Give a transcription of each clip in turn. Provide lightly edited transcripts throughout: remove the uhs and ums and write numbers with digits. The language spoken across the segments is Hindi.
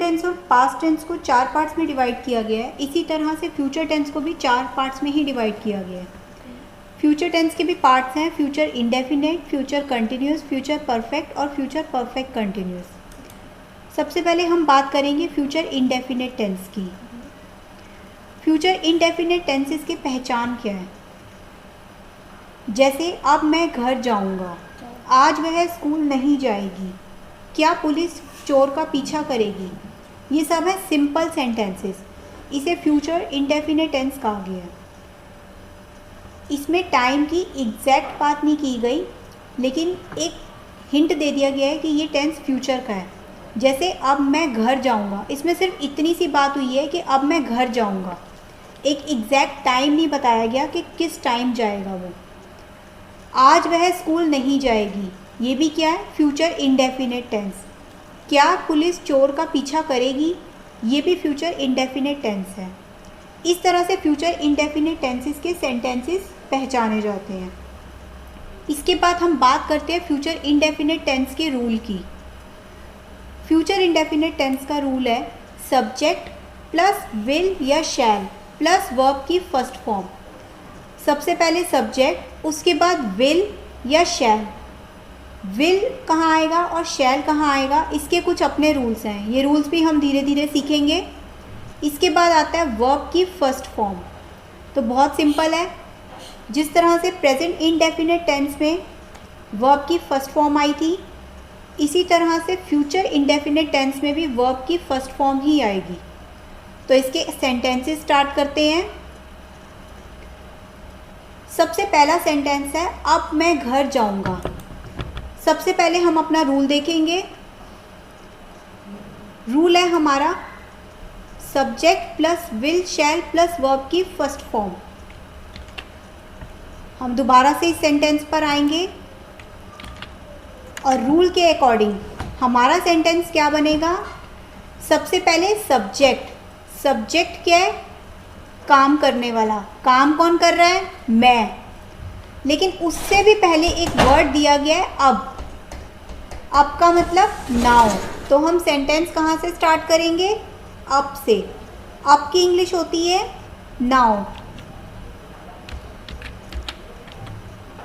टेंस और पास्ट टेंस को 4 पार्ट्स में डिवाइड किया गया है, इसी तरह से फ्यूचर टेंस को भी 4 पार्ट्स में ही डिवाइड किया गया है। फ्यूचर टेंस के भी पार्ट्स हैं, future indefinite, future continuous, future perfect और फ्यूचर परफेक्ट कंटिन्यूस। सबसे पहले हम बात करेंगे फ्यूचर इंडेफिनेट टेंस की। फ्यूचर इंडेफिनेट टेंसेस की पहचान क्या है? जैसे अब मैं घर जाऊंगा, आज वह स्कूल नहीं जाएगी, क्या पुलिस चोर का पीछा करेगी, ये सब है सिंपल सेंटेंसेस। इसे फ्यूचर इंडेफिनेट टेंस कहा गया है। इसमें टाइम की एग्जैक्ट बात नहीं की गई, लेकिन एक हिंट दे दिया गया है कि ये टेंस फ्यूचर का है। जैसे अब मैं घर जाऊंगा, इसमें सिर्फ इतनी सी बात हुई है कि अब मैं घर जाऊंगा, एक एग्जैक्ट टाइम नहीं बताया गया कि किस टाइम जाएगा वो। आज वह स्कूल नहीं जाएगी, ये भी क्या है? Future indefinite tense. क्या पुलिस चोर का पीछा करेगी, ये भी फ्यूचर इंडेफिनेट टेंस है। इस तरह से फ्यूचर इंडेफिनेट टेंसेस के सेंटेंसेस पहचाने जाते हैं। इसके बाद हम बात करते हैं फ्यूचर इंडेफिनेट टेंस के रूल की। फ्यूचर इंडेफिनेट टेंस का रूल है सब्जेक्ट प्लस विल या शैल प्लस वर्ब की फर्स्ट फॉर्म। सबसे पहले सब्जेक्ट, उसके बाद विल या शैल। विल कहाँ आएगा और शैल कहाँ आएगा, इसके कुछ अपने रूल्स हैं। ये रूल्स भी हम धीरे धीरे सीखेंगे। इसके बाद आता है वर्ब की फर्स्ट फॉर्म। तो बहुत सिंपल है, जिस तरह से प्रेजेंट इंडेफिनेट टेंस में वर्ब की फर्स्ट फॉर्म आई थी, इसी तरह से फ्यूचर इंडेफिनेट टेंस में भी वर्ब की फर्स्ट फॉर्म ही आएगी। तो इसके सेंटेंसेस स्टार्ट करते हैं। सबसे पहला सेंटेंस है अब मैं घर जाऊंगा। सबसे पहले हम अपना रूल देखेंगे। रूल है हमारा subject plus will shell plus verb की फर्स्ट फॉर्म। हम दोबारा से इस सेंटेंस पर आएंगे और रूल के अकॉर्डिंग हमारा सेंटेंस क्या बनेगा? सबसे पहले सब्जेक्ट। सब्जेक्ट क्या है? काम करने वाला। काम कौन कर रहा है? मैं। लेकिन उससे भी पहले एक वर्ड दिया गया है अब। अब का मतलब नाउ। तो हम सेंटेंस कहाँ से स्टार्ट करेंगे? अब से। अब की इंग्लिश होती है नाउ।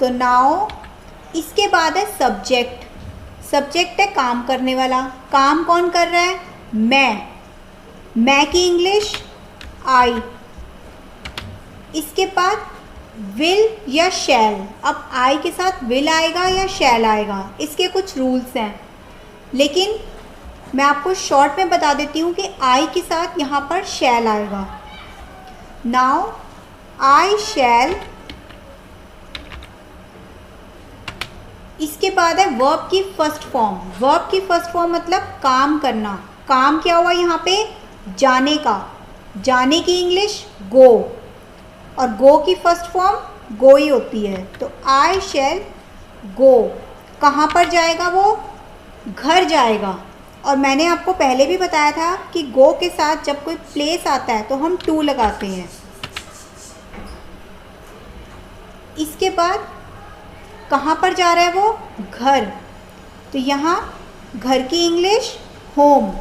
तो नाउ, इसके बाद है सब्जेक्ट। सब्जेक्ट है काम करने वाला। काम कौन कर रहा है? मैं की इंग्लिश आई। इसके बाद विल या शैल। अब आई के साथ विल आएगा या शैल आएगा, इसके कुछ रूल्स हैं, लेकिन मैं आपको शॉर्ट में बता देती हूँ कि आई के साथ यहाँ पर शैल आएगा। नाउ आई शैल। इसके बाद है वर्ब की फर्स्ट फॉर्म। वर्ब की फर्स्ट फॉर्म मतलब काम करना। काम क्या हुआ यहाँ पे? जाने का। जाने की इंग्लिश गो, और गो की फर्स्ट फॉर्म गो ही होती है। तो आई शैल गो। कहाँ पर जाएगा वो? घर जाएगा। और मैंने आपको पहले भी बताया था कि गो के साथ जब कोई प्लेस आता है तो हम टू लगाते हैं। इसके बाद कहाँ पर जा रहा है वो? घर। तो यहाँ घर की इंग्लिश होम।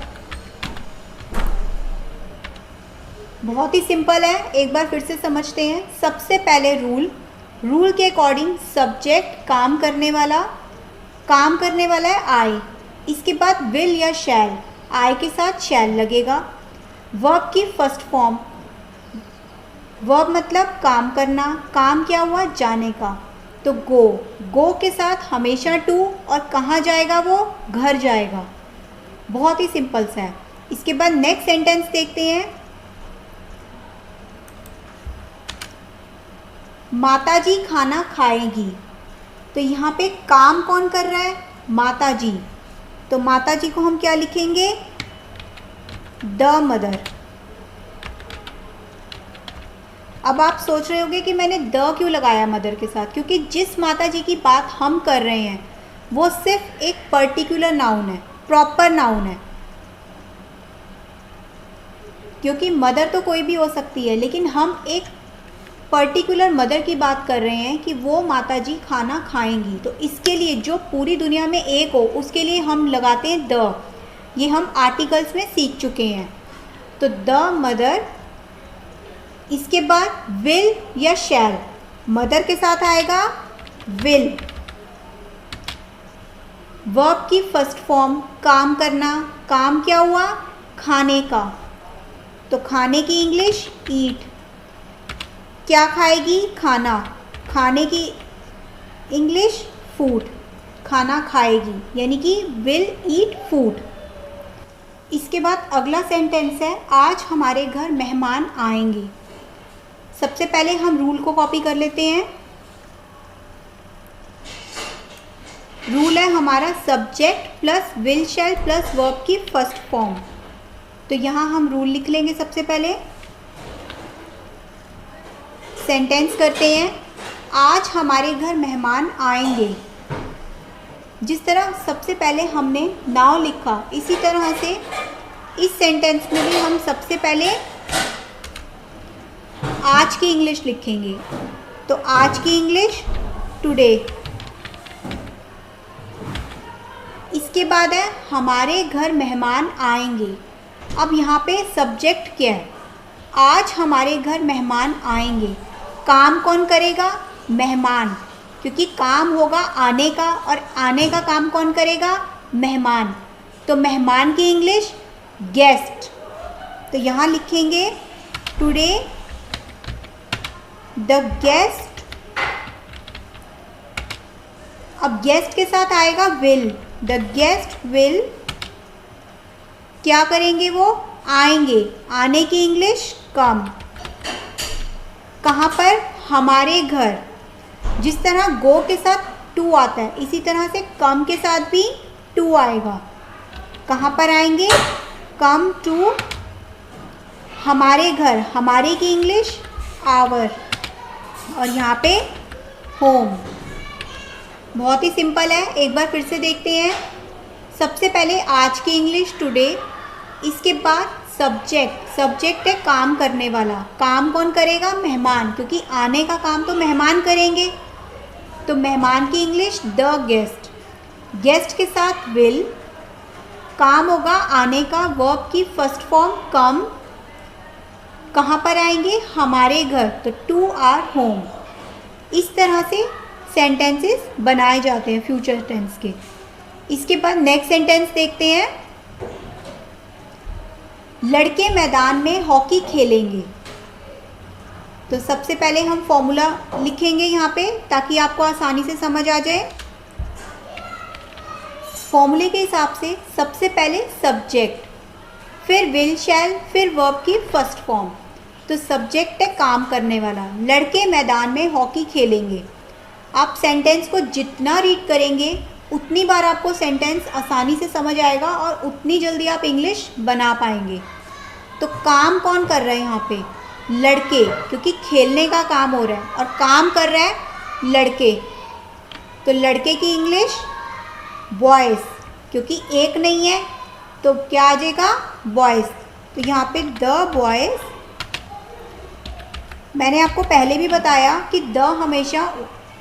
बहुत ही सिंपल है, एक बार फिर से समझते हैं। सबसे पहले रूल के अकॉर्डिंग सब्जेक्ट काम करने वाला है आई। इसके बाद विल या शैल, आई के साथ शैल लगेगा। वर्ब की फर्स्ट फॉर्म। वर्ब मतलब काम करना। काम क्या हुआ? जाने का। तो गो के साथ हमेशा टू, और कहाँ जाएगा वो? घर जाएगा। बहुत ही सिंपल सा है। इसके बाद नेक्स्ट सेंटेंस देखते हैं। माताजी खाना खाएगी। तो यहाँ पे काम कौन कर रहा है? माताजी। तो माताजी को हम क्या लिखेंगे? The mother. अब आप सोच रहे होंगे कि मैंने द क्यों लगाया मदर के साथ, क्योंकि जिस माताजी की बात हम कर रहे हैं वो सिर्फ एक पर्टिकुलर नाउन है, प्रॉपर नाउन है। क्योंकि मदर तो कोई भी हो सकती है, लेकिन हम एक पर्टिकुलर मदर की बात कर रहे हैं कि वो माताजी खाना खाएंगी। तो इसके लिए जो पूरी दुनिया में एक हो, उसके लिए हम लगाते हैं द। ये हम आर्टिकल्स में सीख चुके हैं। तो द मदर, इसके बाद विल या शैल, मदर के साथ आएगा विल। वर्ब की फर्स्ट फॉर्म काम करना, काम क्या हुआ, खाने का, तो खाने की इंग्लिश ईट। क्या खाएगी, खाना, खाने की इंग्लिश फूड, खाना खाएगी, यानी कि विल ईट फूड। इसके बाद अगला सेंटेंस है आज हमारे घर मेहमान आएंगे। सबसे पहले हम रूल को कॉपी कर लेते हैं। रूल है हमारा subject plus will shell plus verb की फर्स्ट फॉर्म। तो यहाँ हम रूल लिख लेंगे। सबसे पहले सेंटेंस करते हैं, आज हमारे घर मेहमान आएंगे। जिस तरह सबसे पहले हमने नाउ लिखा, इसी तरह से इस सेंटेंस में भी हम सबसे पहले आज की इंग्लिश लिखेंगे। तो आज की इंग्लिश टुडे। इसके बाद है हमारे घर मेहमान आएंगे। अब यहाँ पे सब्जेक्ट क्या है, आज हमारे घर मेहमान आएंगे। काम कौन करेगा, मेहमान, क्योंकि काम होगा आने का, और आने का काम कौन करेगा, मेहमान। तो मेहमान की इंग्लिश गेस्ट। तो यहाँ लिखेंगे टुडे द गेस्ट। अब गेस्ट के साथ आएगा विल, द गेस्ट विल, क्या करेंगे, वो आएंगे, आने की इंग्लिश कम। कहाँ पर, हमारे घर। जिस तरह गो के साथ टू आता है, इसी तरह से कम के साथ भी टू आएगा। कहाँ पर आएंगे, कम टू हमारे घर, हमारे की इंग्लिश आवर, और यहाँ पे होम। बहुत ही सिंपल है, एक बार फिर से देखते हैं। सबसे पहले आज की इंग्लिश टुडे, इसके बाद सब्जेक्ट, सब्जेक्ट है काम करने वाला, काम कौन करेगा, मेहमान, क्योंकि आने का काम तो मेहमान करेंगे। तो मेहमान की इंग्लिश द गेस्ट। गेस्ट के साथ विल, काम होगा आने का, वर्ब की फर्स्ट फॉर्म कम। कहाँ पर आएंगे, हमारे घर, तो टू आर होम। इस तरह से सेंटेंसेस बनाए जाते हैं फ्यूचर टेंस के। इसके बाद नेक्स्ट सेंटेंस देखते हैं, लड़के मैदान में हॉकी खेलेंगे। तो सबसे पहले हम फॉर्मूला लिखेंगे यहाँ पे, ताकि आपको आसानी से समझ आ जाए। फॉर्मूले के हिसाब से सबसे पहले सब्जेक्ट, फिर विल शैल, फिर वर्ब की फर्स्ट फॉर्म। तो सब्जेक्ट है काम करने वाला, लड़के मैदान में हॉकी खेलेंगे। आप सेंटेंस को जितना रीड करेंगे उतनी बार आपको सेंटेंस आसानी से समझ आएगा और उतनी जल्दी आप इंग्लिश बना पाएंगे। तो काम कौन कर रहा है यहाँ पे, लड़के, क्योंकि खेलने का काम हो रहा है और काम कर रहा है लड़के। तो लड़के की इंग्लिश बॉयज़, क्योंकि एक नहीं है तो क्या आ जाएगा, बॉयज़। तो यहाँ पे द बॉयज़। मैंने आपको पहले भी बताया कि द हमेशा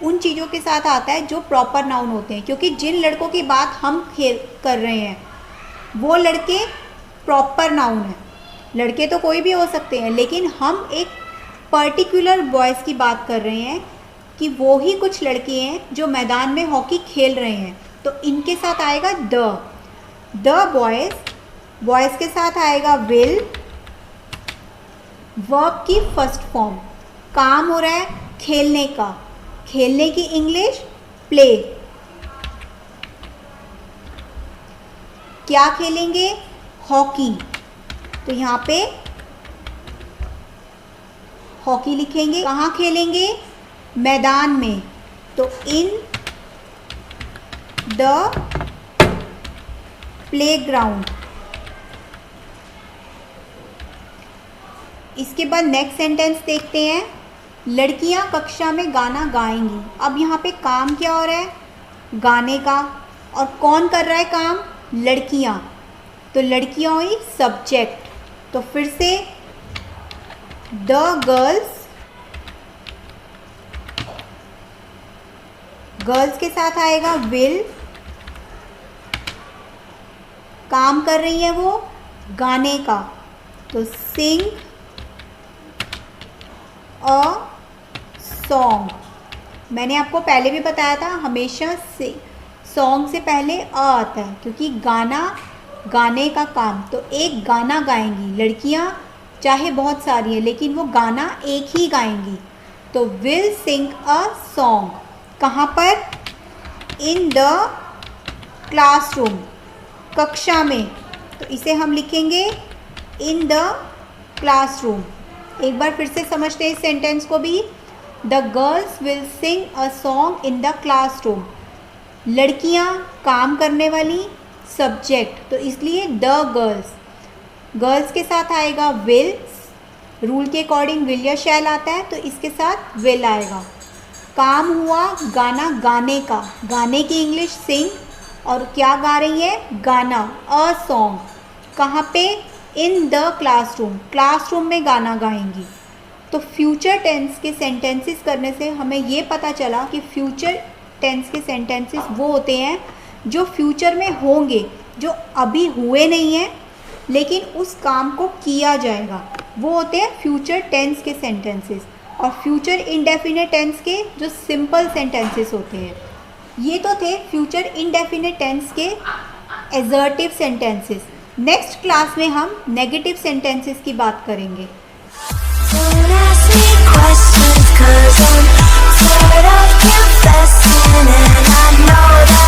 उन चीज़ों के साथ आता है जो प्रॉपर नाउन होते हैं, क्योंकि जिन लड़कों की बात हम कर रहे हैं वो लड़के प्रॉपर नाउन है। लड़के तो कोई भी हो सकते हैं, लेकिन हम एक पर्टिकुलर बॉयज़ की बात कर रहे हैं कि वो ही कुछ लड़के हैं जो मैदान में हॉकी खेल रहे हैं। तो इनके साथ आएगा द बॉयज़। बॉयज़ के साथ आएगा विल, वर्ब की फर्स्ट फॉर्म, काम हो रहा है खेलने का, खेलने की इंग्लिश प्ले। क्या खेलेंगे, हॉकी। तो यहाँ पे हॉकी लिखेंगे। कहाँ खेलेंगे, मैदान में, तो इन द प्लेग्राउंड। इसके बाद नेक्स्ट सेंटेंस देखते हैं, लड़कियां कक्षा में गाना गाएंगी। अब यहाँ पे काम क्या हो रहा है, गाने का, और कौन कर रहा है काम, लड़कियां। तो लड़कियां हुई सब्जेक्ट। तो फिर से द गर्ल्स, गर्ल्स के साथ आएगा विल, काम कर रही है वो गाने का, तो सिंग अ सॉन्ग। मैंने आपको पहले भी बताया था हमेशा से सॉन्ग से पहले अ आता है, क्योंकि गाना गाने का काम, तो एक गाना गाएंगी लड़कियां, चाहे बहुत सारी है लेकिन वो गाना एक ही गाएंगी, तो विल सिंग अ सॉन्ग। कहाँ पर? इन द क्लासरूम, कक्षा में, तो इसे हम लिखेंगे इन द क्लासरूम। एक बार फिर से समझते हैं इस सेंटेंस को भी। The girls will sing a song in the classroom. लड़कियां काम करने वाली, सब्जेक्ट, तो इसलिए द गर्ल्स, गर्ल्स के साथ आएगा विल, रूल के अकॉर्डिंग विल या शैल आता है, तो इसके साथ विल आएगा। काम हुआ गाना गाने का, गाने की इंग्लिश सिंग, और क्या गा रही है? गाना, अ सॉन्ग। कहाँ पे? इन द क्लासरूम, क्लासरूम में गाना गाएंगी। तो फ्यूचर टेंस के सेंटेंसेस करने से हमें ये पता चला कि फ्यूचर टेंस के सेंटेंसेस वो होते हैं जो फ्यूचर में होंगे, जो अभी हुए नहीं हैं लेकिन उस काम को किया जाएगा, वो होते हैं फ्यूचर टेंस के सेंटेंसेस। और फ्यूचर इंडेफिनिट टेंस के जो सिंपल सेंटेंसेस होते हैं। ये तो थे फ्यूचर इंडेफिनिट टेंस के एसर्टिव सेंटेंसेस। नेक्स्ट क्लास में हम नेगेटिव सेंटेंसेस की बात करेंगे। Don't ask me questions 'cause I'm tired of confessing, and I know that